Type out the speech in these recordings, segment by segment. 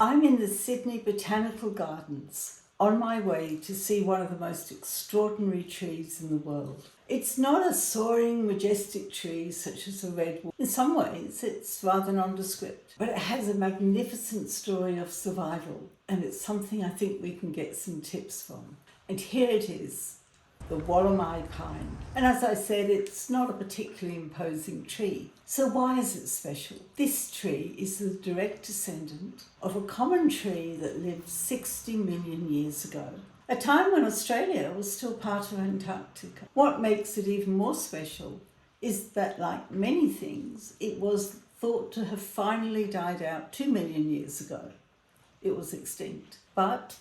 I'm in the Sydney Botanical Gardens on my way to see one of the most extraordinary trees in the world. It's not a soaring, majestic tree such as a redwood. In some ways, it's rather nondescript, but it has a magnificent story of survival, and it's something I think we can get some tips from. And here it is, the Wollemi pine. And as I said, it's not a particularly imposing tree. So why is it special? This tree is the direct descendant of a common tree that lived 60 million years ago, a time when Australia was still part of Antarctica. What makes it even more special is that, like many things, it was thought to have finally died out 2 million years ago. It was extinct. But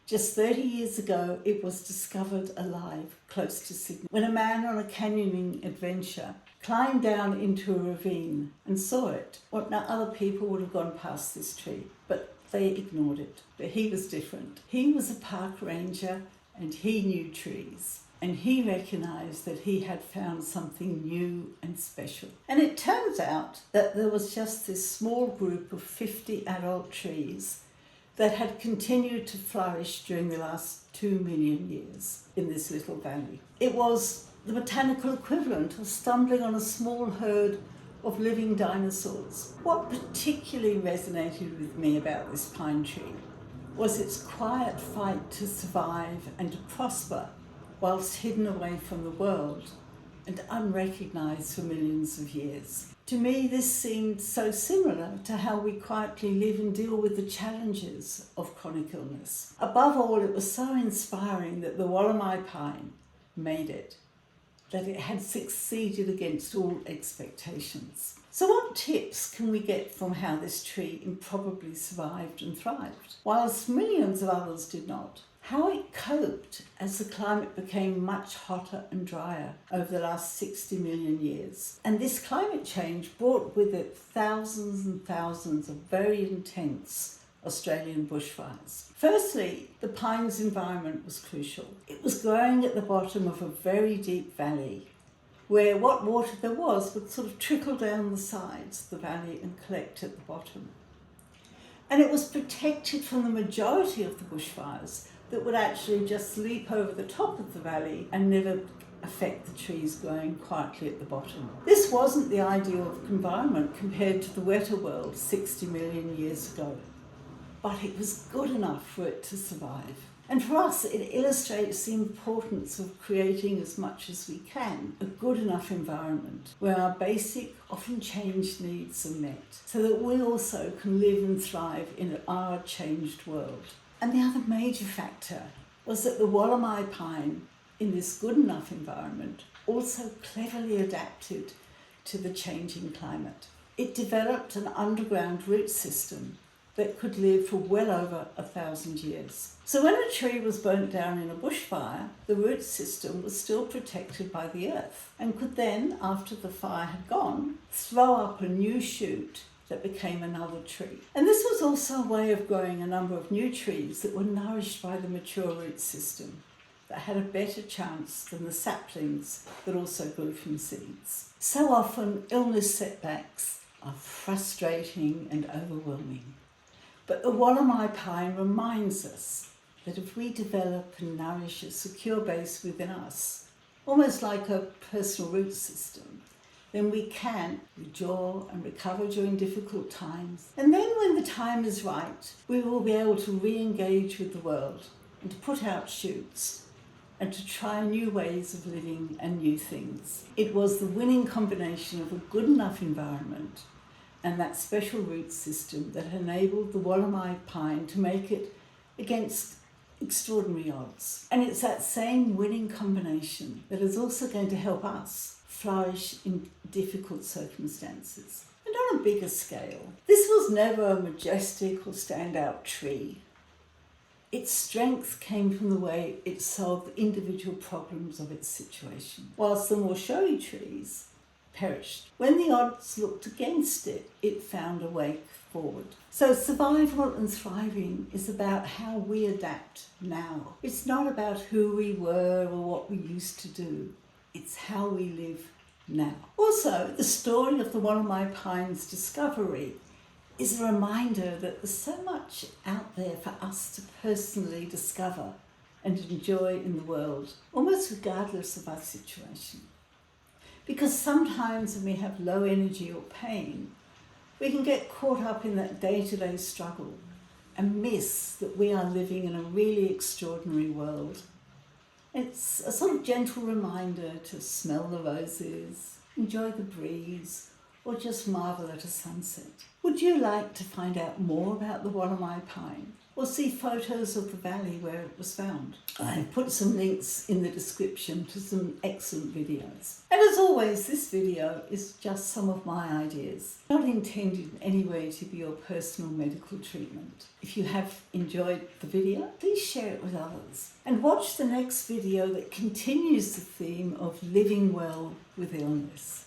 just 30 years ago, it was discovered alive close to Sydney, when a man on a canyoning adventure climbed down into a ravine and saw it. Well, now other people would have gone past this tree, but they ignored it. But he was different. He was a park ranger and he knew trees. And he recognised that he had found something new and special. And it turns out that there was just this small group of 50 adult trees that had continued to flourish during the last 2 million years in this little valley. It was the botanical equivalent of stumbling on a small herd of living dinosaurs. What particularly resonated with me about this pine tree was its quiet fight to survive and to prosper whilst hidden away from the world and unrecognised for millions of years. To me, this seemed so similar to how we quietly live and deal with the challenges of chronic illness. Above all, it was so inspiring that the Wollemi pine made it, that it had succeeded against all expectations. So what tips can we get from how this tree improbably survived and thrived, whilst millions of others did not? How it coped as the climate became much hotter and drier over the last 60 million years. And this climate change brought with it thousands and thousands of very intense Australian bushfires. Firstly, the pine's environment was crucial. It was growing at the bottom of a very deep valley, where what water there was would sort of trickle down the sides of the valley and collect at the bottom. And it was protected from the majority of the bushfires that would actually just leap over the top of the valley and never affect the trees growing quietly at the bottom. This wasn't the ideal environment compared to the wetter world 60 million years ago, but it was good enough for it to survive. And for us, it illustrates the importance of creating as much as we can a good enough environment where our basic, often changed needs are met, so that we also can live and thrive in our changed world. And the other major factor was that the Wollemi pine, in this good enough environment, also cleverly adapted to the changing climate. It developed an underground root system that could live for well over 1,000 years. So when a tree was burnt down in a bushfire, the root system was still protected by the earth and could then, after the fire had gone, throw up a new shoot that became another tree. And this was also a way of growing a number of new trees that were nourished by the mature root system, that had a better chance than the saplings that also grew from seeds. So often, illness setbacks are frustrating and overwhelming. But the Wollemi pine reminds us that if we develop and nourish a secure base within us, almost like a personal root system, then we can endure and recover during difficult times. And then when the time is right, we will be able to re-engage with the world and to put out shoots and to try new ways of living and new things. It was the winning combination of a good enough environment and that special root system that enabled the Wollemi pine to make it against extraordinary odds. And it's that same winning combination that is also going to help us flourish in difficult circumstances. And on a bigger scale, this was never a majestic or standout tree. Its strength came from the way it solved the individual problems of its situation, whilst the more showy trees perished. When the odds looked against it, it found a way forward. So survival and thriving is about how we adapt now. It's not about who we were or what we used to do. It's how we live now. Also, the story of the Wollemi pine's discovery is a reminder that there's so much out there for us to personally discover and enjoy in the world, almost regardless of our situation. Because sometimes when we have low energy or pain, we can get caught up in that day-to-day struggle and miss that we are living in a really extraordinary world. It's a sort of gentle reminder to smell the roses, enjoy the breeze, or just marvel at a sunset. Would you like to find out more about the Wollemi pine or see photos of the valley where it was found? I've put some links in the description to some excellent videos. And as always, this video is just some of my ideas, not intended in any way to be your personal medical treatment. If you have enjoyed the video, please share it with others and watch the next video that continues the theme of living well with illness.